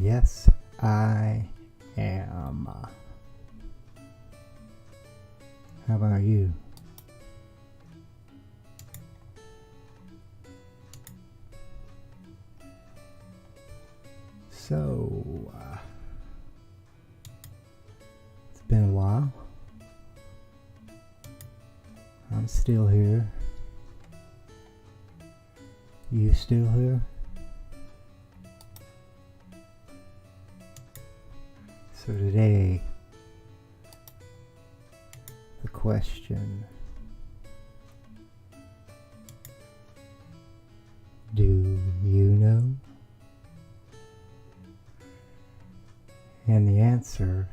Yes, I am. How about you? So, it's been a while. I'm still here. You still here? So today, the question, do you know? And the answer,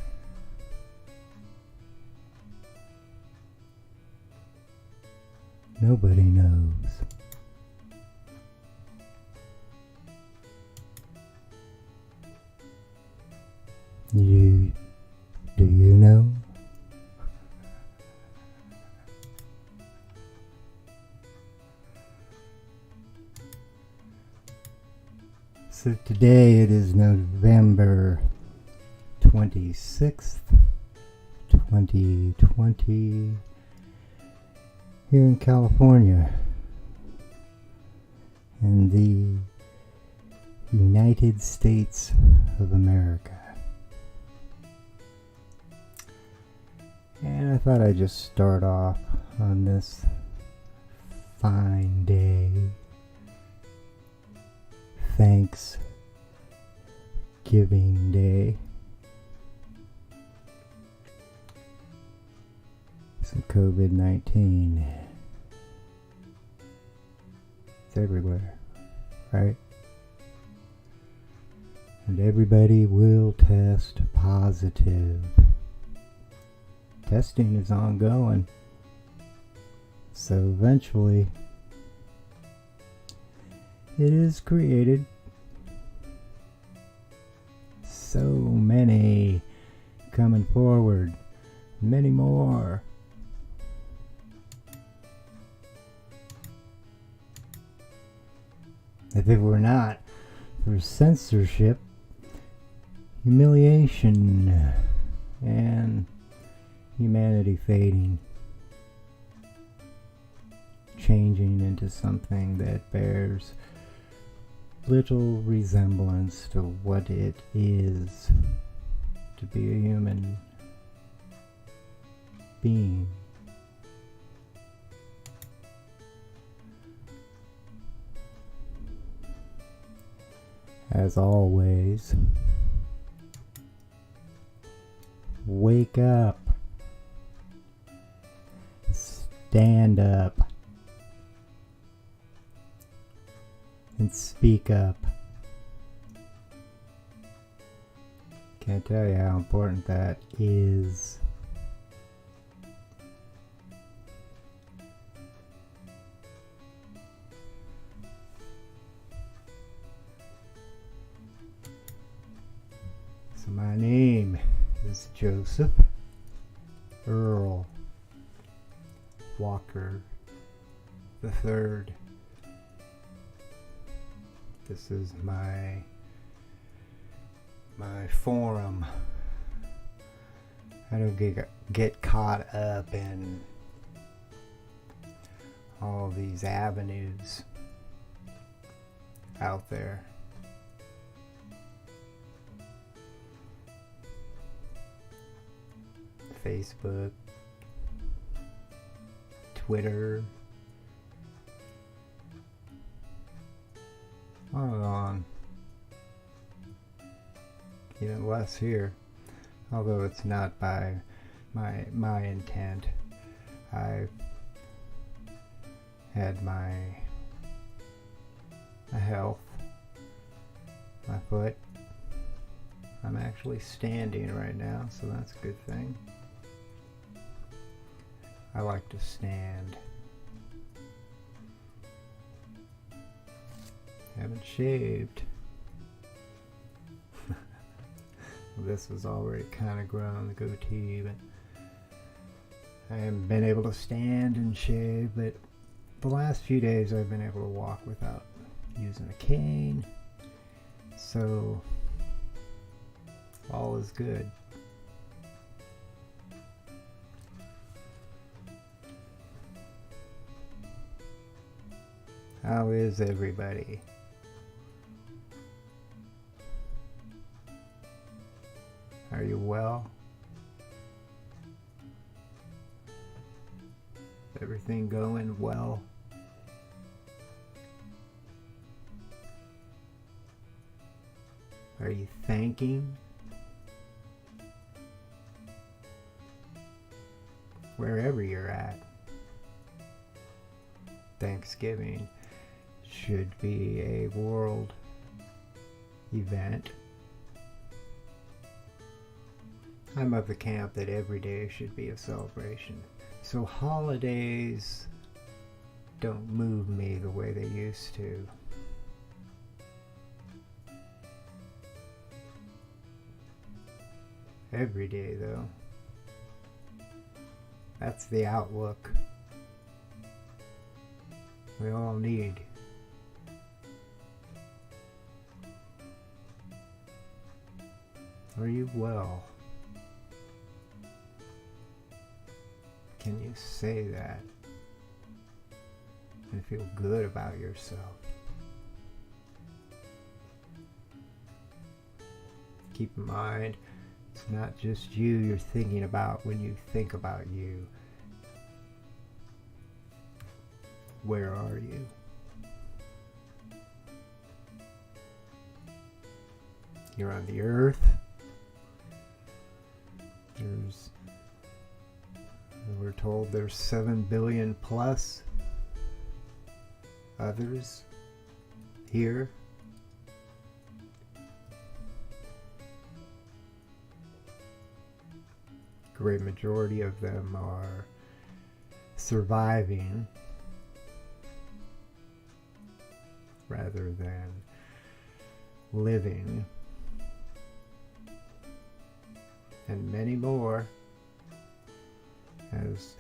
nobody knows. Do you know? So today it is November 26th, 2020, here in California, in the United States of America. And I thought I'd just start off on this fine day, Thanksgiving Day. Some COVID-19. It's everywhere, right? And everybody will test positive. Testing is ongoing. So eventually, it is created. So many coming forward. Many more. If it were not for censorship, humiliation, and humanity fading, changing into something that bears little resemblance to what it is to be a human being. As always, wake up. Stand up and speak up. Can't tell you how important that is. So my name is Joseph Earl Walker the Third. This is my forum. I don't get caught up in all these avenues out there. Facebook, Twitter, on and on. Even less here, although it's not by my intent. I've had my health, my foot. I'm actually standing right now, so that's a good thing. I like to stand. Haven't shaved. This was already kind of grown, the goatee, but I haven't been able to stand and shave. But the last few days I've been able to walk without using a cane. So All is good. How is everybody? Are you well? Everything going well? Are you thanking? Wherever you're at. Thanksgiving should be a world event. I'm of the camp that every day should be a celebration. So holidays don't move me the way they used to. Every day, though. That's the outlook we all need. Are you well? Can you say that and feel good about yourself? Keep in mind, it's not just you you're thinking about when you think about you. Where are you? You're on the earth. We're told there's 7 billion plus others here. Great majority of them are surviving rather than living, and many more as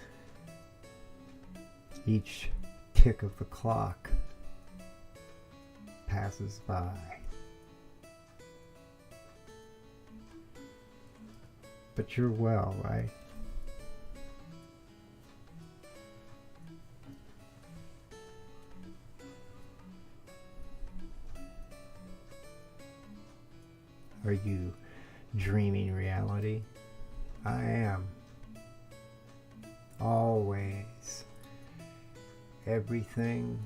each tick of the clock passes by. But you're well, right? Are you dreaming reality? I am. Always. Everything,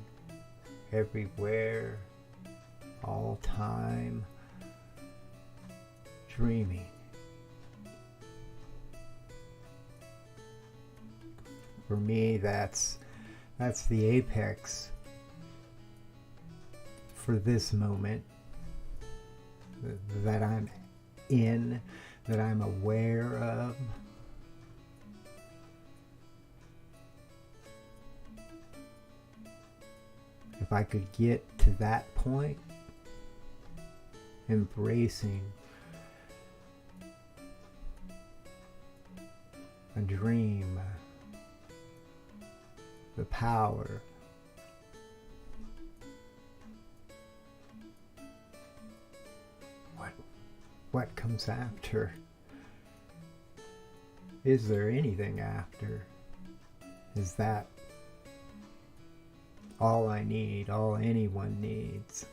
everywhere, all time. Dreaming. For me, that's the apex for this moment that I'm in, that I'm aware of. If I could get to that point, embracing a dream, the power, what comes after? Is there anything after? Is that all I need, all anyone needs?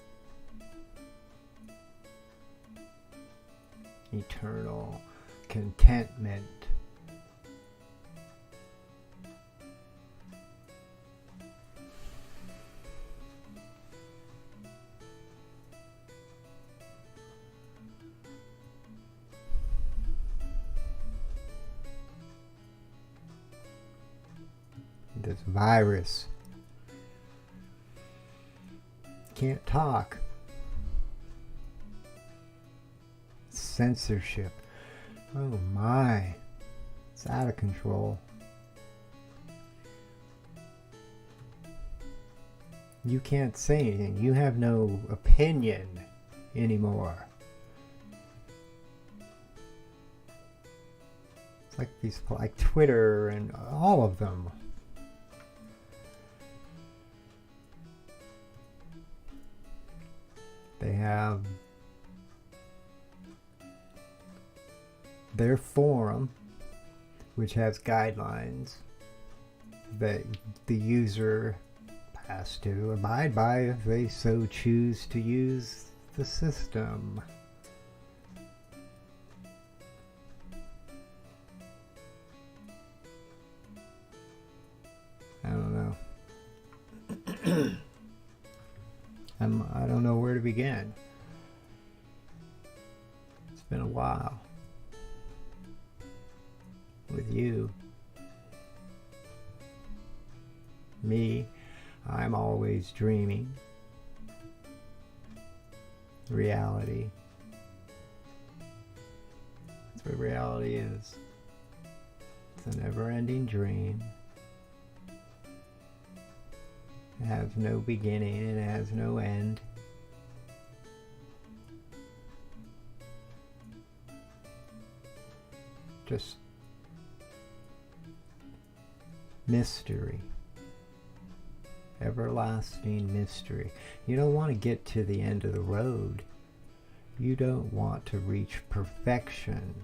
Eternal contentment. This virus can't talk. Censorship. Oh my. It's out of control. You can't say anything. You have no opinion anymore. It's like these, like Twitter and all of them. They have their forum, which has guidelines that the user has to abide by if they so choose to use the system. I don't know. I don't know where to begin. It's been a while with you. Me, I'm always dreaming. Reality. That's what reality is. It's a never-ending dream. It has no beginning, it has no end. Just mystery. Everlasting mystery. You don't want to get to the end of the road. You don't want to reach perfection.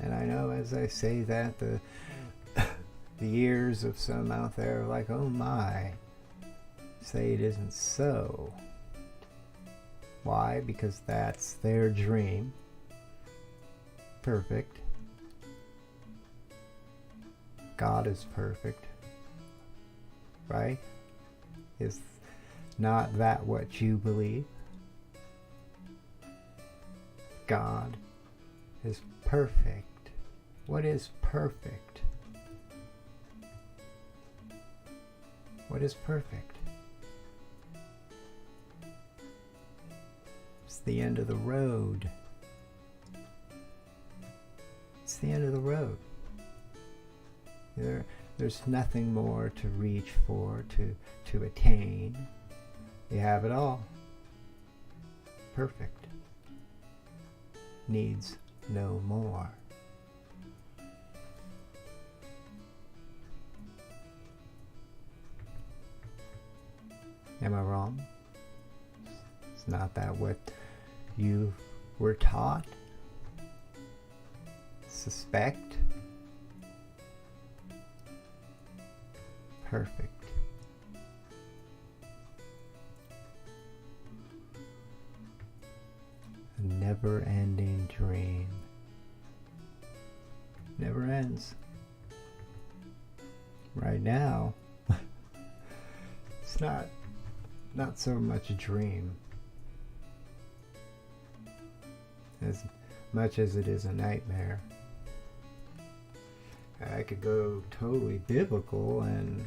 And I know as I say that, the ears of some out there are like, oh my, say it isn't so. Why? Because that's their dream. Perfect. God is perfect. Right? Is not that what you believe? God is perfect. What is perfect? What is perfect? It's the end of the road. It's the end of the road. There's nothing more to reach for, to attain. You have it all. Perfect. Needs no more. Am I wrong? It's not that what you were taught? Suspect? Perfect. A never-ending dream. Never ends. Right now, it's not so much a dream as much as it is a nightmare. I could go totally biblical and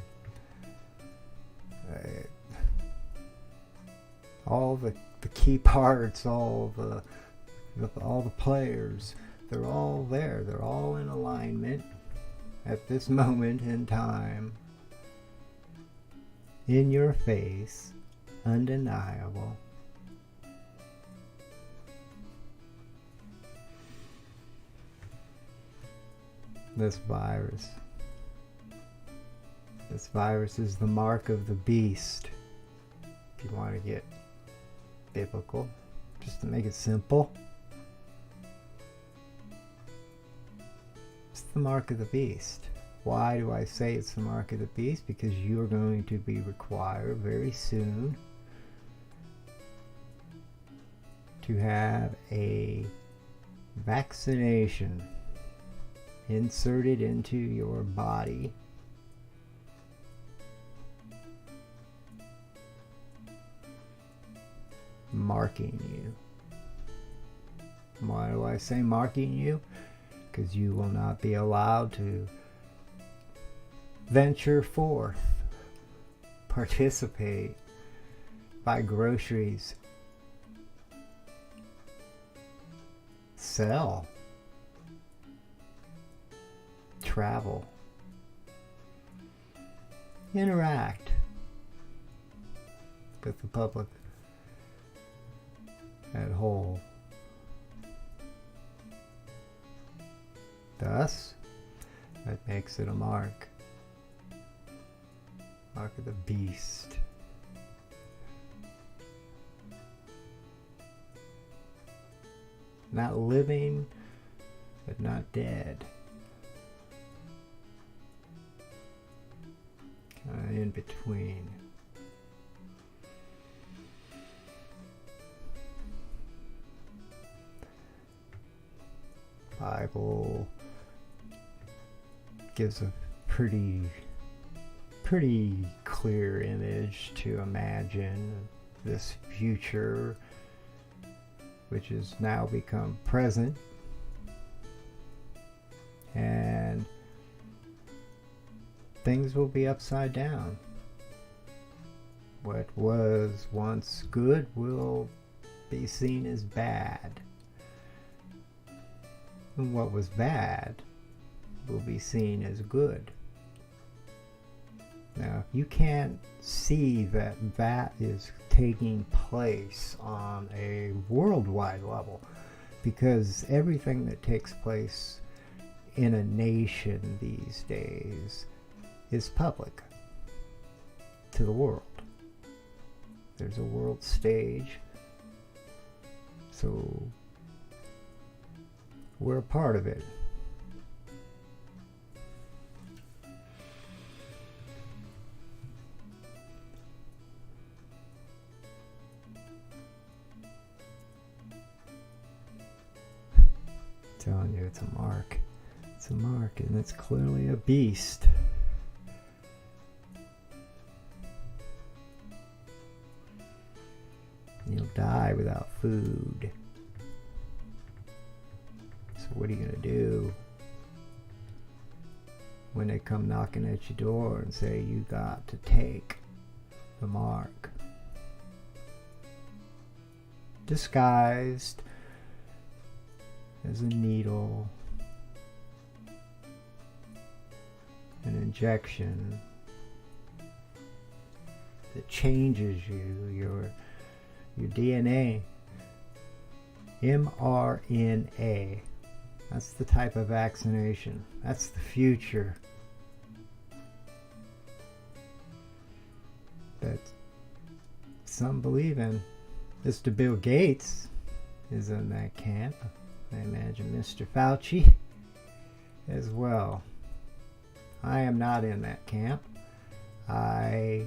all the key parts, all the players, they're all there. They're all in alignment at this moment in time. In your face, undeniable. This virus is the mark of the beast. If you want to get biblical, just to make it simple, it's the mark of the beast. Why do I say it's the mark of the beast? Because you're going to be required very soon to have a vaccination inserted into your body marking you. Why do I say marking you? Because you will not be allowed to venture forth, participate, buy groceries, sell, travel, interact with the public at whole. Thus, that makes it a mark. Mark of the beast. Not living but not dead. Kind of in between. Bible gives a pretty clear image to imagine this future, which has now become present, and things will be upside down. What was once good will be seen as bad, and what was bad will be seen as good. Now, you can't see that that is taking place on a worldwide level, because everything that takes place in a nation these days is public to the world. There's a world stage, so we're a part of it. Telling you, it's a mark. It's a mark, and it's clearly a beast. You'll die without food. So what are you gonna do when they come knocking at your door and say you got to take the mark? Disguised as a needle, an injection that changes you, your DNA. mRNA. That's the type of vaccination. That's the future. That some believe in. Mr. Bill Gates is in that camp. I imagine Mr. Fauci as well. I am not in that camp. I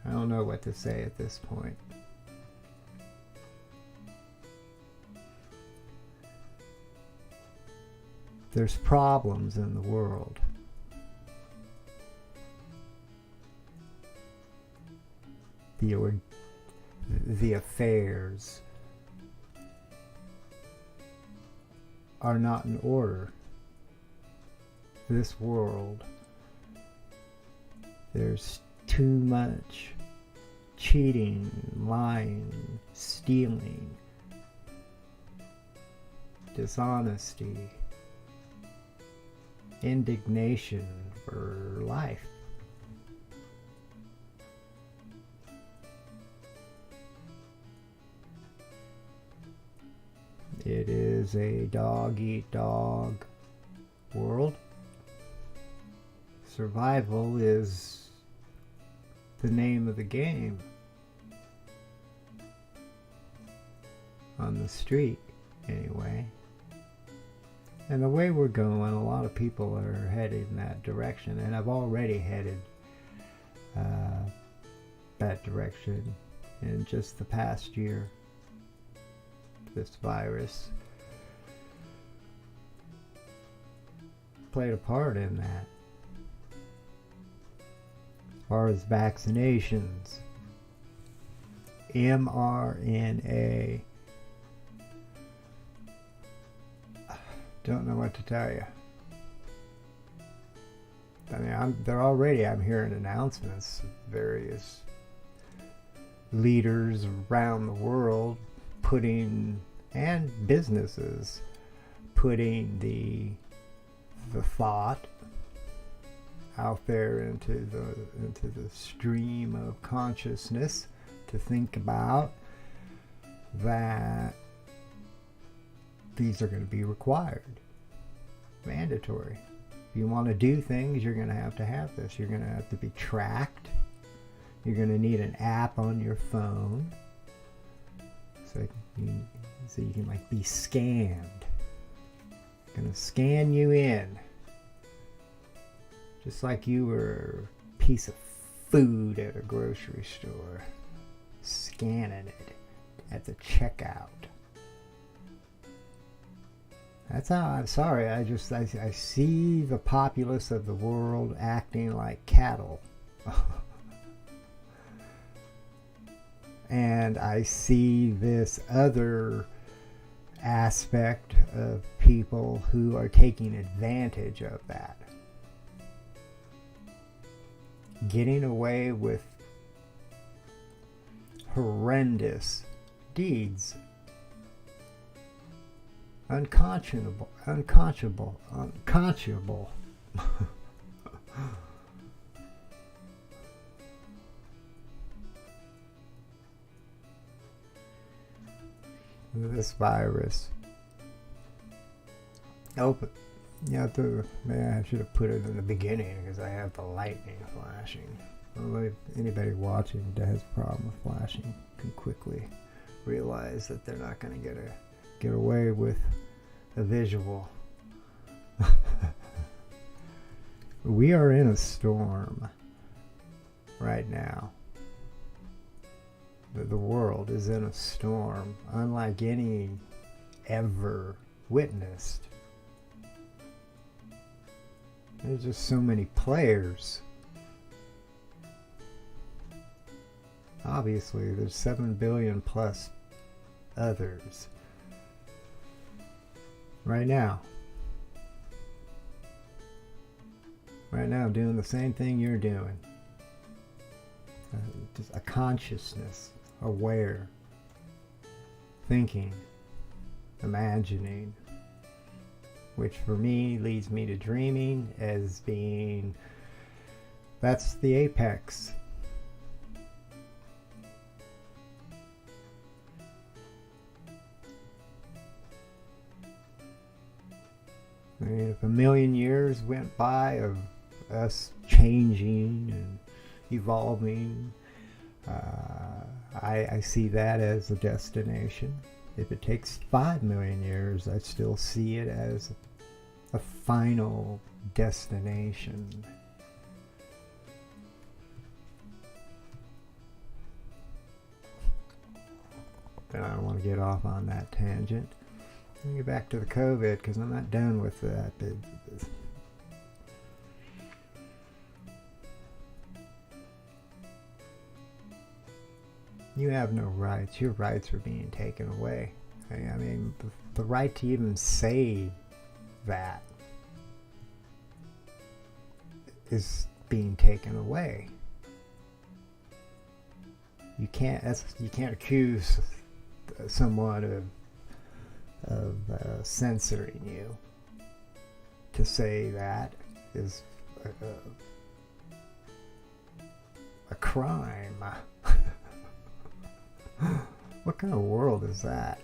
don't know what to say at this point. There's problems in the world. The affairs are not in order. This world, there's too much cheating, lying, stealing, dishonesty, indignation for life. It is a dog-eat-dog world. Survival is the name of the game on the street, anyway. And the way we're going, a lot of people are headed in that direction, and I've already headed that direction in just the past year. This virus played a part in that. As far as vaccinations, mRNA, don't know what to tell you. I mean, I'm hearing announcements of various leaders around the world and businesses putting the thought out there into the stream of consciousness to think about that these are going to be required, mandatory. If you want to do things, you're going to have this. You're going to have to be tracked. You're going to need an app on your phone So you can like be scanned. Gonna scan you in. Just like you were a piece of food at a grocery store. Scanning it at the checkout. That's how, I'm sorry, I see the populace of the world acting like cattle. And I see this other aspect of people who are taking advantage of that. Getting away with horrendous deeds. Unconscionable. This virus. Open. Yeah, I should have put it in the beginning because I have the lightning flashing. Anybody watching that has a problem with flashing can quickly realize that they're not going to get away with a visual. We are in a storm right now. The world is in a storm unlike any ever witnessed. There's just so many players. Obviously, there's 7 billion plus others. Right now, doing the same thing you're doing. Just a consciousness, aware, thinking, imagining, which for me leads me to dreaming as being, that's the apex. I mean, if 1,000,000 years went by of us changing and evolving, I see that as a destination. If it takes 5,000,000 years, I still see it as a final destination. But I don't want to get off on that tangent. Let me get back to the COVID because I'm not done with that. You have no rights. Your rights are being taken away. I mean, the right to even say that is being taken away. You can't accuse someone of censoring you. To say that is a crime. What kind of world is that?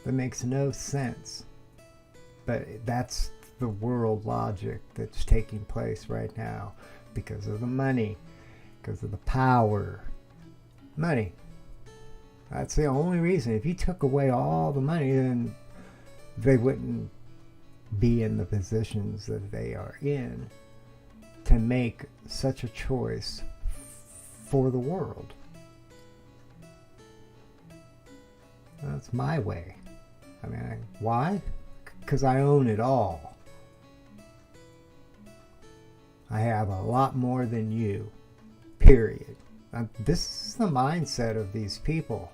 That makes no sense. But that's the world logic that's taking place right now because of the money, because of the power. Money. That's the only reason. If you took away all the money, then they wouldn't be in the positions that they are in to make such a choice for the world. That's my way. I mean, why? Because I own it all. I have a lot more than you. Period. This is the mindset of these people.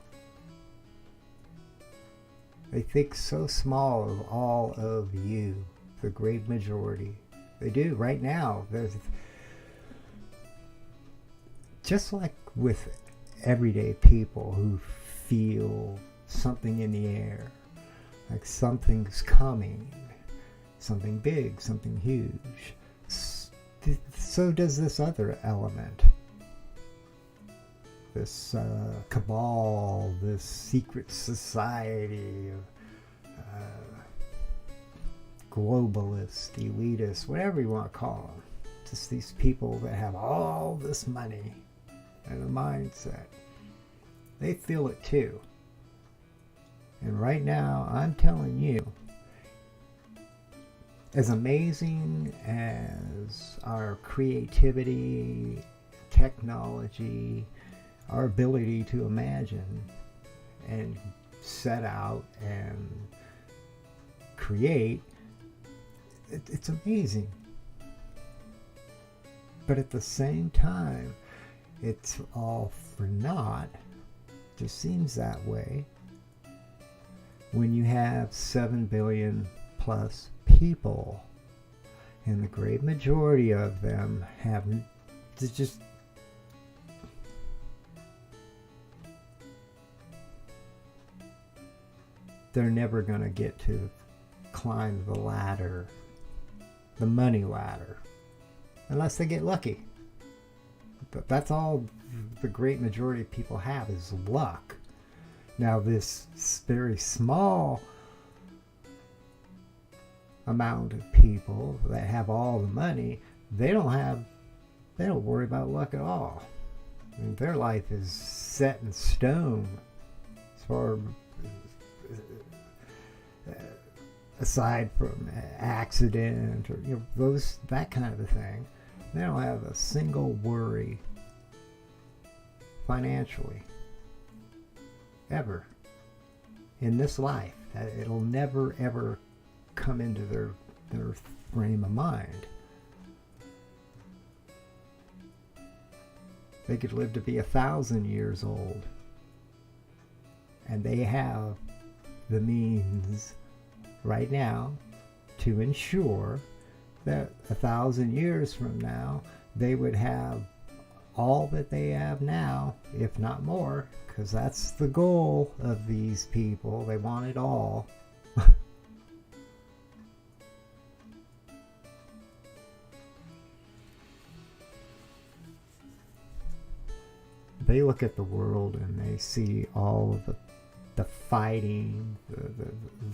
They think so small of all of you, the great majority. They do right now. There's just like with everyday people who feel something in the air, like something's coming, something big, something huge. So does this other element. This cabal, this secret society of globalists, elitists, whatever you want to call them. Just these people that have all this money and a mindset. They feel it too. And right now, I'm telling you, as amazing as our creativity, technology, our ability to imagine and set out and create, it's amazing. But at the same time, it's all for naught. It just seems that way when you have 7 billion plus people, and the great majority of them have just they're never going to get to climb the ladder, the money ladder, unless they get lucky. But that's all the great majority of people have is luck. Now this very small amount of people that have all the money, they don't worry about luck at all. I mean, their life is set in stone as far aside from accident or that kind of a thing. They don't have a single worry financially ever in this life. It'll never ever come into their frame of mind. They could live to be 1,000 years old, and they have the means right now to ensure that 1,000 years from now they would have all that they have now, if not more, because that's the goal of these people. They want it all. They look at the world and they see all of the fighting,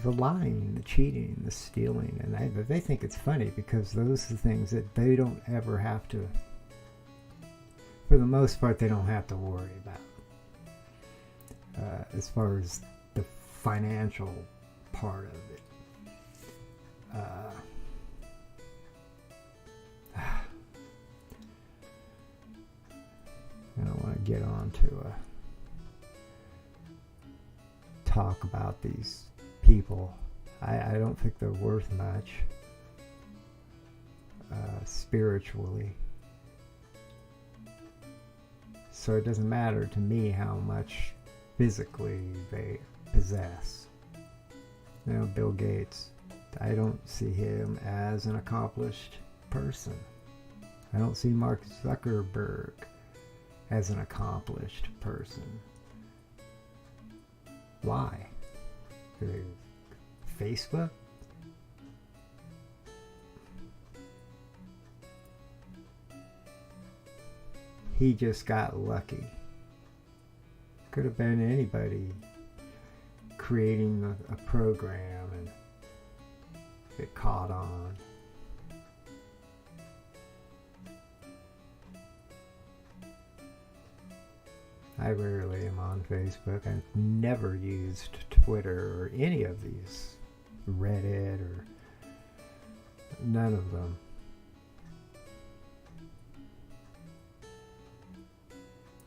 the lying, the cheating, the stealing, and they think it's funny because those are things that they don't ever have to, for the most part, they don't have to worry about. As far as the financial part of it. I don't want to get on to talk about these people. I don't think they're worth much spiritually. So it doesn't matter to me how much physically they possess. Bill Gates, I don't see him as an accomplished person. I don't see Mark Zuckerberg as an accomplished person. Why? Facebook? He just got lucky. Could have been anybody creating a program and get caught on. I rarely am on Facebook. I've never used Twitter or any of these, Reddit or none of them.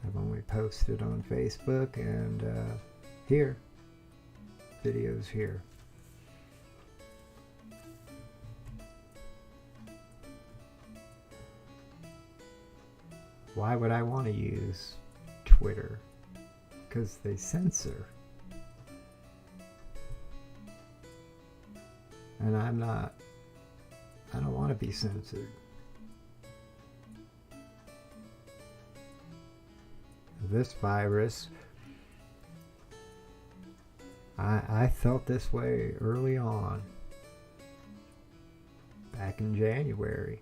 I've only posted on Facebook and here, videos here. Why would I want to use Twitter? Because they censor. And I don't want to be censored. This virus, I felt this way early on, back in January,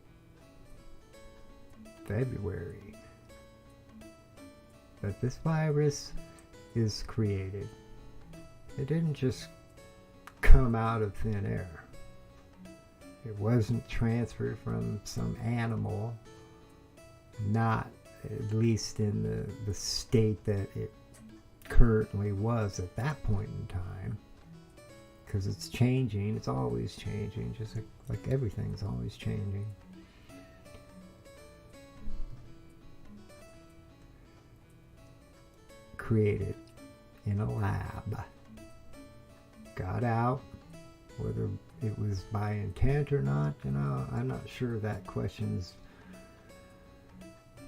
February. But this virus is created. It didn't just come out of thin air. It wasn't transferred from some animal, not at least in the state that it currently was at that point in time. because it's changing. It's always changing, just like everything's always changing. Created in a lab. Got out, whether it was by intent or not, I'm not sure that question's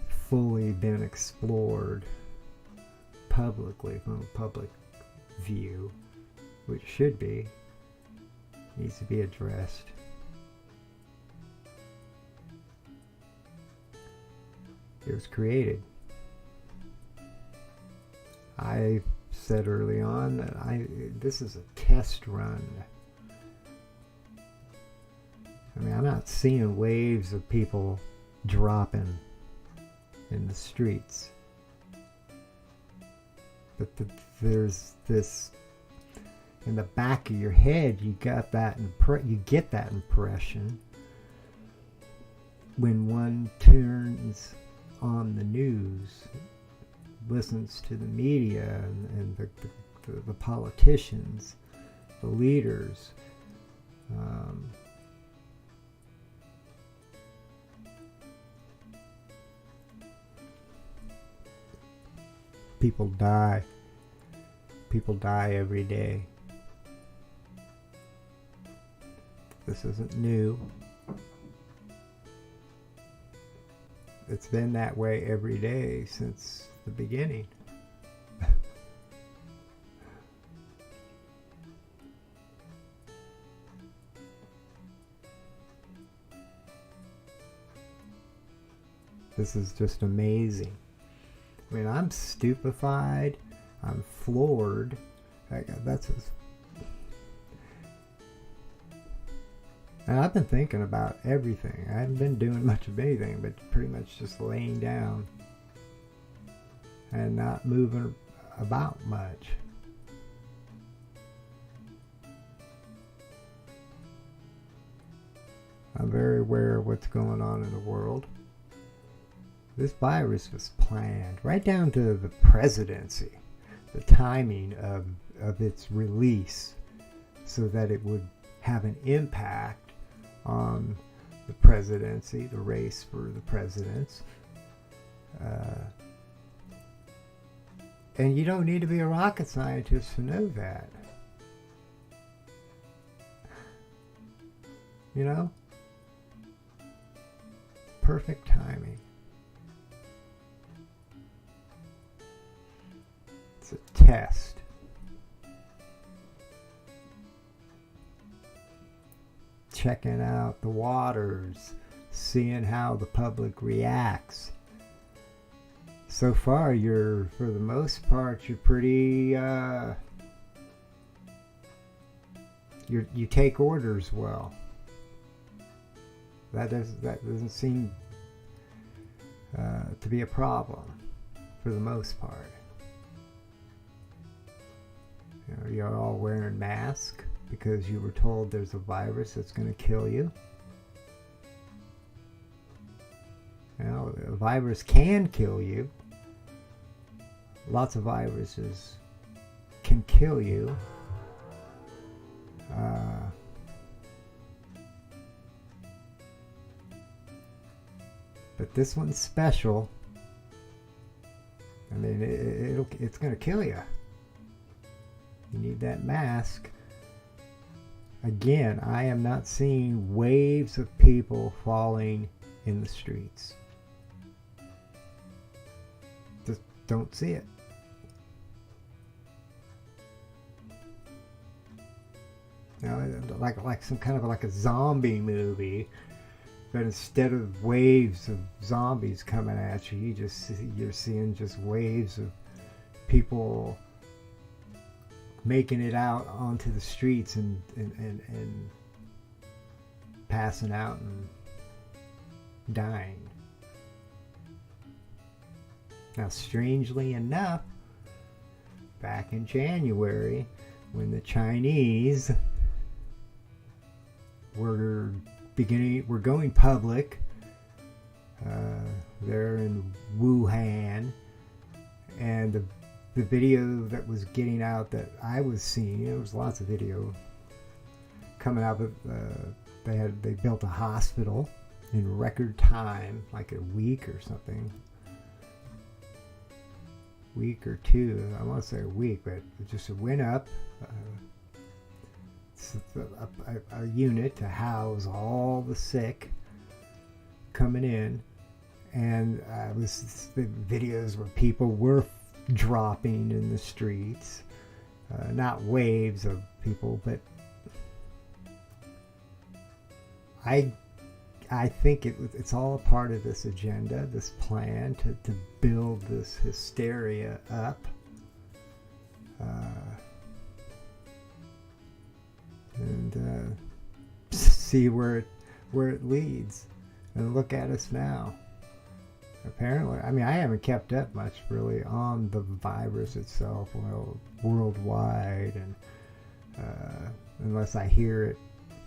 fully been explored publicly from a public view, which should be, needs to be addressed. It was created. I said early on that this is a test run. I mean, I'm not seeing waves of people dropping in the streets, but there's this in the back of your head. You got that you get that impression when one turns on the news, listens to the media and the politicians, the leaders. People die. People die every day. This isn't new. It's been that way every day since the beginning. This is just amazing. I mean, I'm stupefied. I'm floored. And I've been thinking about everything. I haven't been doing much of anything, but pretty much just laying down and not moving about much. I'm very aware of what's going on in the world. This virus was planned right down to the presidency, the timing of its release, so that it would have an impact on the presidency, the race for the presidents. And you don't need to be a rocket scientist to know that. You know? Perfect timing. It's a test. Checking out the waters, seeing how the public reacts. So far, for the most part, you're pretty, you take orders well. That doesn't seem to be a problem for the most part. You're all wearing masks because you were told there's a virus that's going to kill you. A virus can kill you. Lots of viruses can kill you. But this one's special. I mean, it's going to kill you. You need that mask. Again, I am not seeing waves of people falling in the streets. Just don't see it. Like some kind of like a zombie movie, but instead of waves of zombies coming at you, you're seeing just waves of people making it out onto the streets and passing out and dying. Now, strangely enough, back in January, when the Chinese were going public, they're in Wuhan, and the video that was getting out that I was seeing, there was lots of video coming out with, they built a hospital in record time, like a week or something. Week or two, I want to say a week, but it just went up. A unit to house all the sick coming in, and it was the videos where people were dropping in the streets, not waves of people, but I think it's all a part of this agenda, this plan to build this hysteria up. And see where it leads. And look at us now. Apparently, I mean, I haven't kept up much really on the virus itself, worldwide, and unless I hear it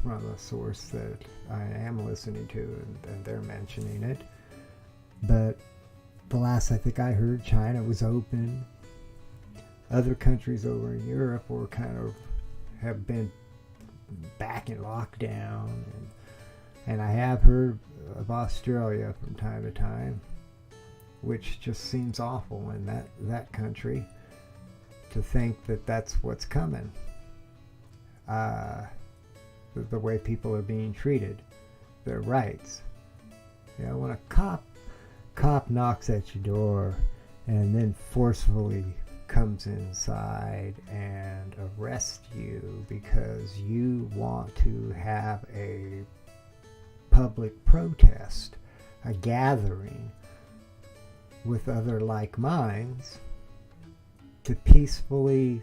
from a source that I am listening to, and they're mentioning it. But the last I think I heard, China was open. Other countries over in Europe were have been back in lockdown, and I have heard of Australia from time to time, which just seems awful in that country, to think that that's what's coming. The way people are being treated, their rights. You know, when a cop knocks at your door and then forcefully comes inside and arrests you because you want to have a public protest, a gathering with other like minds to peacefully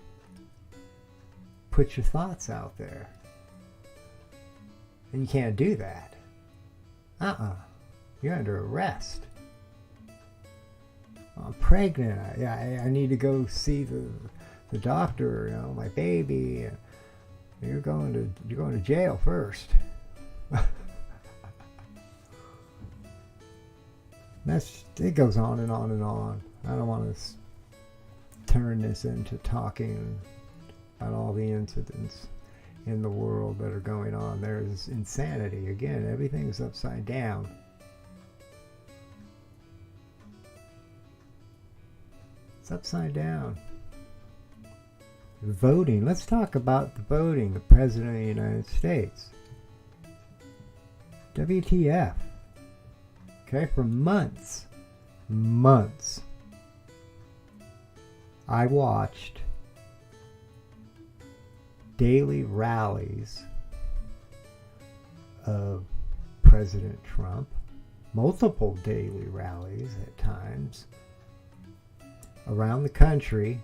put your thoughts out there. And you can't do that. You're under arrest. I'm pregnant. I need to go see the doctor. You know, my baby. You're going to jail first. It goes on and on and on. I don't want to turn this into talking about all the incidents in the world that are going on. There's insanity. Again, everything's upside down. It's upside down. Voting. Let's talk about the voting. The President of the United States. WTF. Okay, for months, I watched daily rallies of President Trump, multiple daily rallies at times around the country,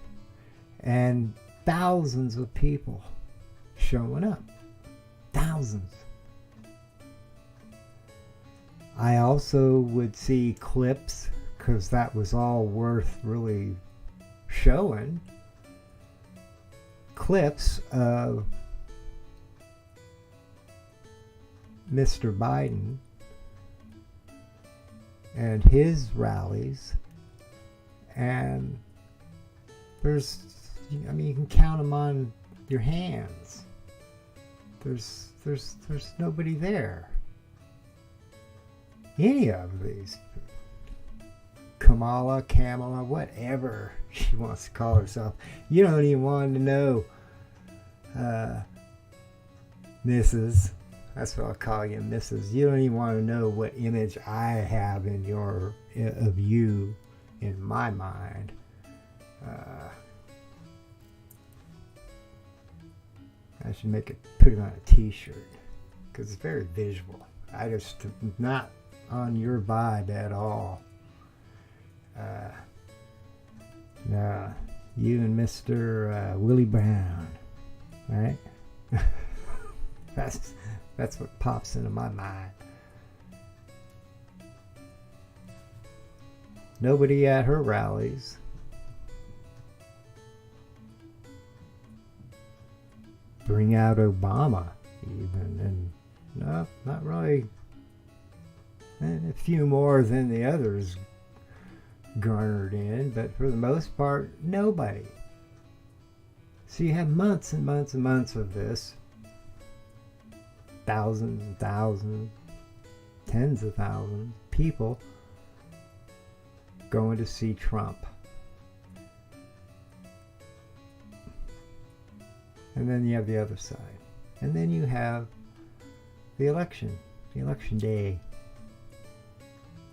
and thousands of people showing up. Thousands. I also would see clips, because that was all worth really showing, clips of Mr. Biden and his rallies, and you can count them on your hands. There's nobody there. Any of these, Kamala, whatever she wants to call herself. You don't even want to know, Mrs. That's what I'll call you, Mrs. You don't even want to know what image I have of you in my mind. I should put it on a t-shirt, because it's very visual. I just not on your vibe at all. No, you and Mr. Willie Brown, right? That's what pops into my mind. Nobody at her rallies. Bring out Obama, even, and no, not really. And a few more than the others garnered in, but for the most part, nobody. So you have months and months and months of this, thousands and thousands, tens of thousands of people going to see Trump. And then you have the other side. And then you have the election day.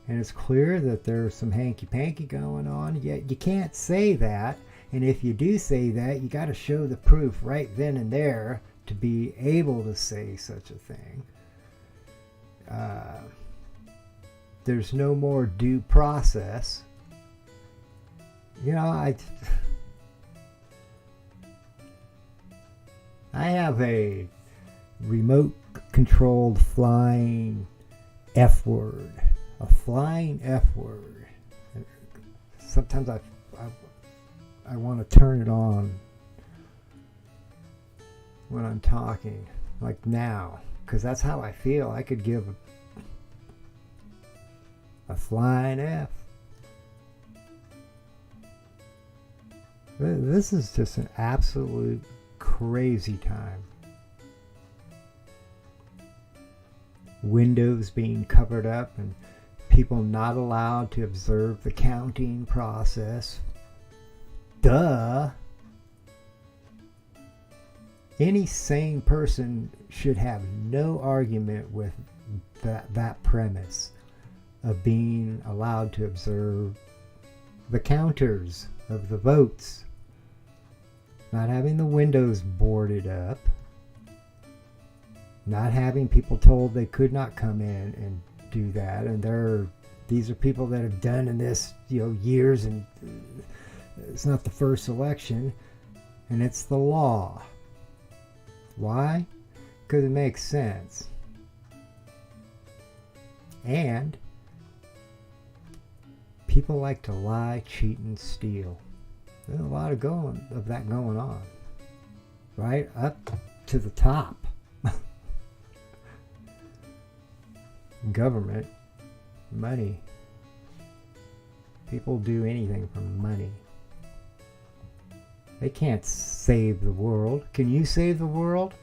And it's clear that there's some hanky-panky going on, yet you can't say that. And if you do say that, you got to show the proof right then and there to be able to say such a thing. There's no more due process. You know, I have a remote controlled flying F word. A flying F word. Sometimes I want to turn it on when I'm talking, like now, because that's how I feel. I could give a flying F. This is just an absolute crazy time. Windows being covered up and people not allowed to observe the counting process. Duh. Any sane person should have no argument with that premise of being allowed to observe the counters of the votes. Not having the windows boarded up. Not having people told they could not come in and do that. And these are people that have done in this, years, and it's not the first election, and it's the law. Why? Because it makes sense. And people like to lie, cheat, and steal. There's a lot of that going on. Right up to the top. Government, money. People do anything for money. They can't save the world. Can you save the world?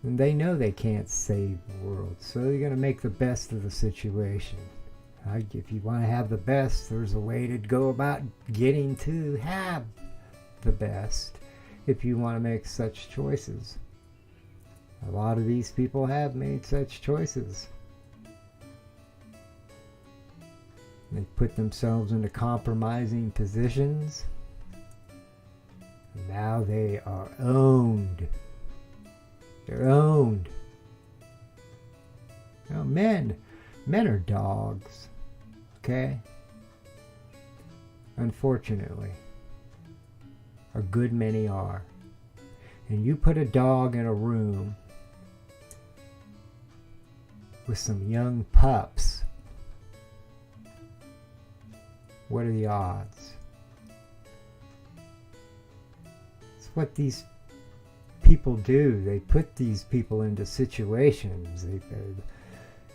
And they know they can't save the world, so they're going to make the best of the situation. If you want to have the best, there's a way to go about getting to have the best if you want to make such choices. A lot of these people have made such choices. They put themselves into compromising positions. Now they are owned. They're owned. Men are dogs. Okay? Unfortunately. A good many are. And you put a dog in a room with some young pups. What are the odds? It's what these people do. They put these people into situations.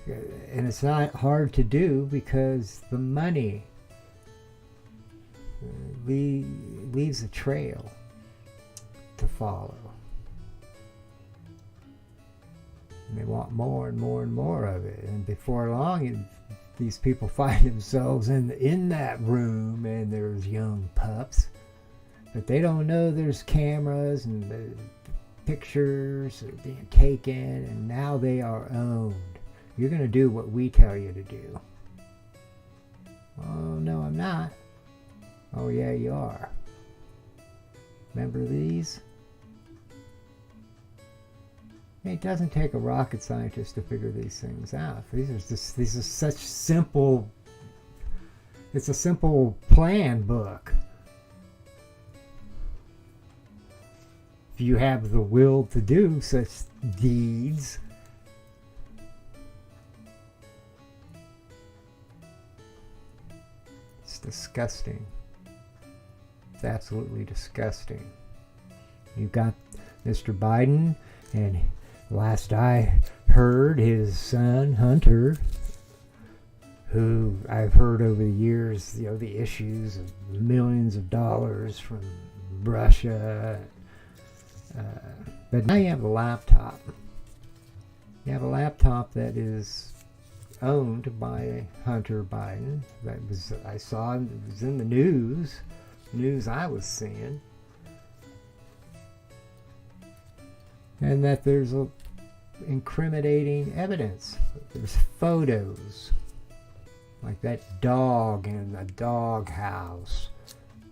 And it's not hard to do because the money leaves a trail to follow. And they want more and more and more of it. And before long, these people find themselves in that room, and there's young pups. But they don't know there's cameras and the pictures are being taken, and now they are owned. You're going to do what we tell you to do. Oh, no, I'm not. Oh, yeah, you are. Remember these? It doesn't take a rocket scientist to figure these things out. These are such simple. It's a simple plan book. If you have the will to do such deeds, it's disgusting. It's absolutely disgusting. You've got Mr. Biden, and last I heard, his son Hunter, who I've heard over the years, the issues of millions of dollars from Russia. But now you have a laptop. You have a laptop that is owned by Hunter Biden. I saw it was in the news I was seeing. And that there's incriminating evidence. There's photos. Like that dog in the dog house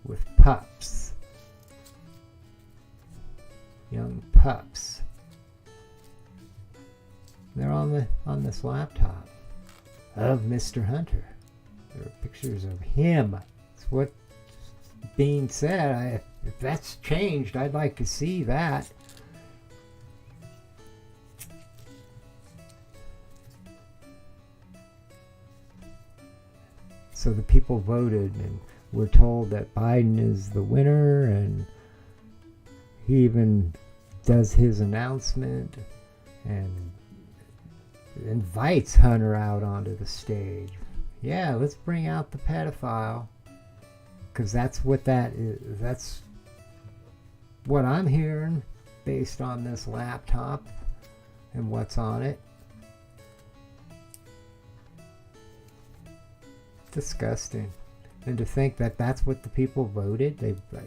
with pups. Young pups. They're on this laptop of Mr. Hunter. There are pictures of him. That's what's being said. If that's changed, I'd like to see that. So the people voted, and we're told that Biden is the winner, and he even does his announcement and invites Hunter out onto the stage. Yeah, let's bring out the pedophile, because that's what that is. That's what I'm hearing based on this laptop and what's on it. Disgusting. And to think that that's what the people voted, but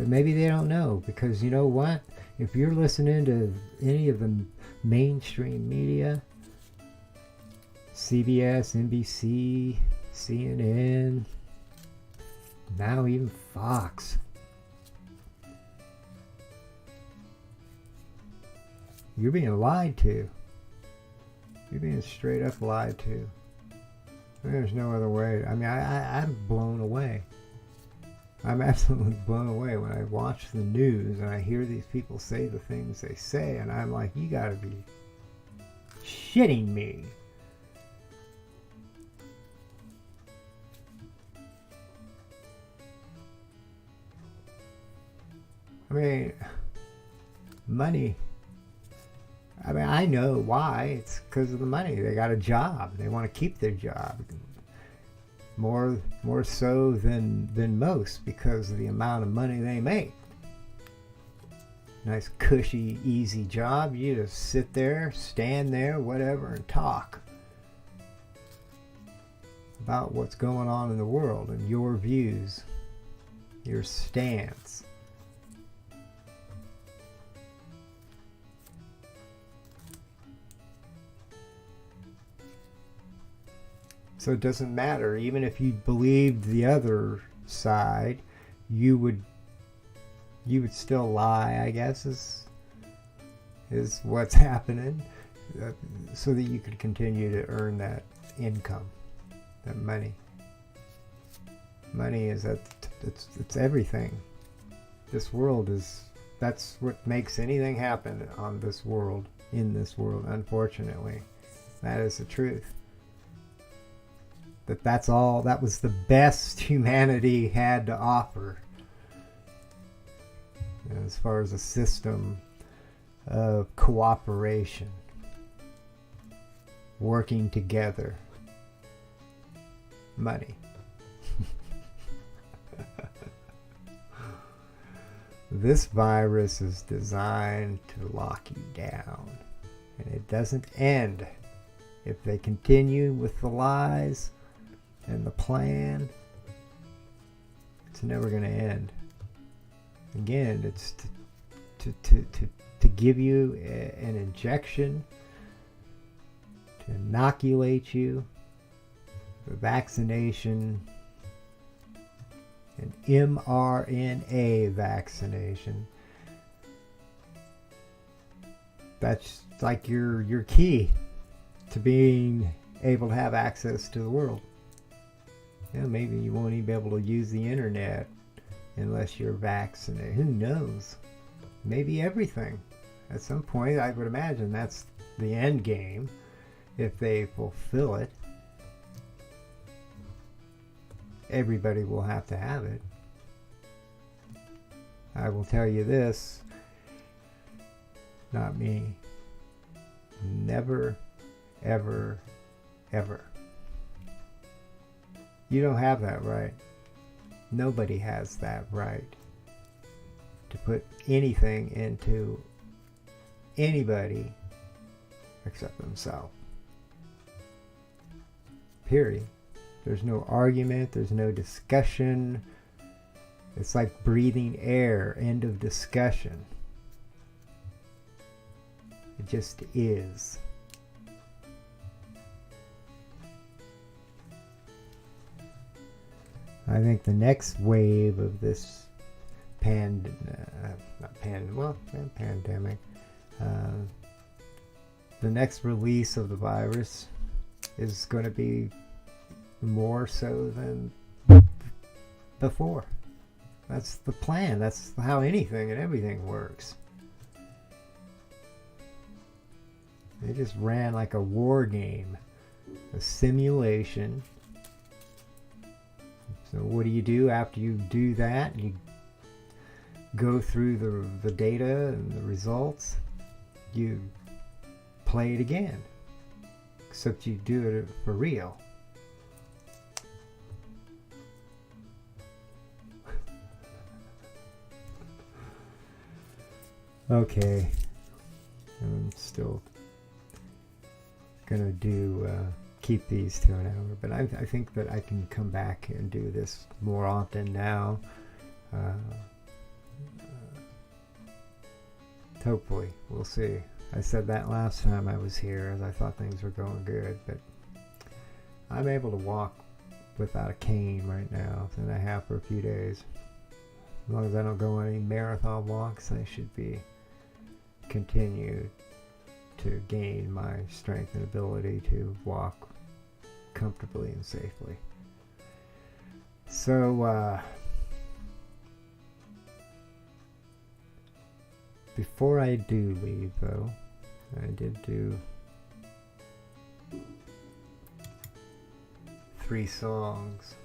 maybe they don't know, because you know what, if you're listening to any of the mainstream media, CBS, NBC, CNN, now even Fox, you're being lied to. You're being straight up lied to. There's no other way. I mean, I'm blown away. I'm absolutely blown away when I watch the news and I hear these people say the things they say, and I'm like, you gotta be shitting me. I mean, money. I mean, I know why. It's because of the money. They got a job. They want to keep their job. More so than most, because of the amount of money they make. Nice, cushy, easy job. You just sit there, stand there, whatever, and talk about what's going on in the world and your views, your stance. So it doesn't matter. Even if you believed the other side, you would still lie, I guess, is what's happening, so that you could continue to earn that income, that money. Money is it's everything. This world that's what makes anything happen on this world, in this world, unfortunately. That is the truth. That was the best humanity had to offer as far as a system of cooperation, working together. Money. This virus is designed to lock you down, and it doesn't end. If they continue with the lies and the plan, it's never going to end. Again, it's to give you an injection, to inoculate you, the vaccination, an mRNA vaccination. That's like your key to being able to have access to the world. Yeah, maybe you won't even be able to use the internet unless you're vaccinated. Who knows? Maybe everything. At some point, I would imagine that's the end game, if they fulfill it. Everybody will have to have it. I will tell you this, not me. Never, ever, ever. You don't have that right. Nobody has that right to put anything into anybody except themselves. Period. There's no argument, there's no discussion. It's like breathing air. End of discussion. It just is. I think the next wave of this pandemic, the next release of the virus is going to be more so than before. That's the plan. That's how anything and everything works. They just ran like a war game, a simulation. So what do you do after you do that? You go through the data and the results. You play it again, except you do it for real. Okay, I'm still gonna keep these to an hour, but I think that I can come back and do this more often now. Hopefully, we'll see. I said that last time I was here, as I thought things were going good, but I'm able to walk without a cane right now, and I have for a few days. As long as I don't go on any marathon walks, I should continue to gain my strength and ability to walk comfortably and safely. So before I do leave, though, I did do 3 songs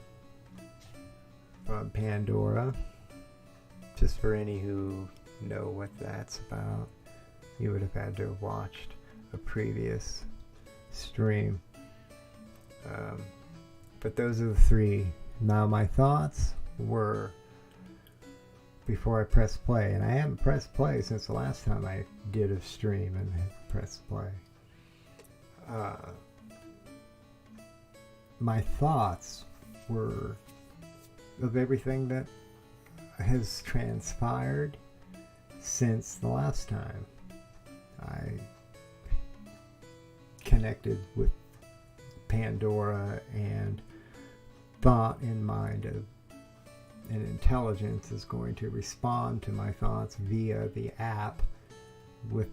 from Pandora, just for any who know what that's about. You would have had to have watched a previous stream. But those are the 3. Now my thoughts were before I pressed play, and I haven't pressed play since the last time I did a stream and pressed play. My thoughts were of everything that has transpired since the last time I connected with Pandora and thought in mind of an intelligence is going to respond to my thoughts via the app with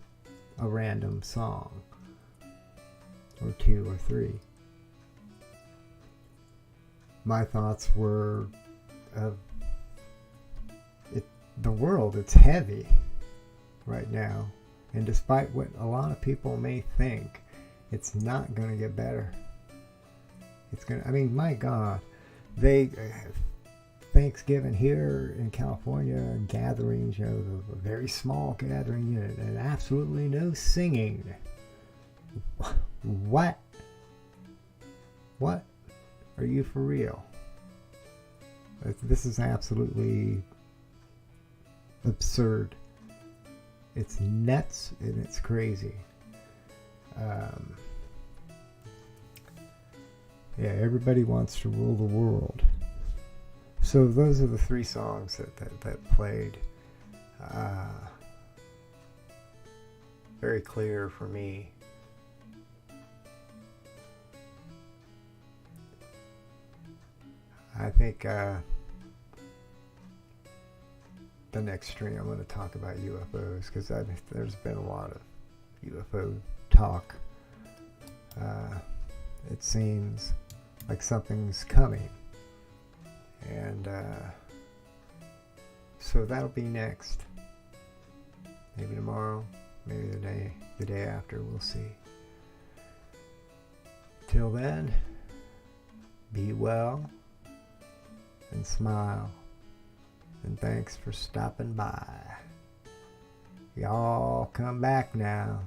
a random song or 2 or 3. My thoughts were of the world. It's heavy right now, and despite what a lot of people may think, it's not going to get better. It's going to, I mean, my God, Thanksgiving here in California, gatherings, a very small gathering, and absolutely no singing. What? Are you for real? This is absolutely absurd. It's nuts and it's crazy. Yeah, everybody wants to rule the world. So those are the 3 songs that played. Very clear for me. I think the next stream I'm going to talk about UFOs, because there's been a lot of UFO talk. It seems like something's coming, and so that'll be next. Maybe tomorrow, maybe the day after. We'll see. Till then, be well and smile, and thanks for stopping by. Y'all come back now.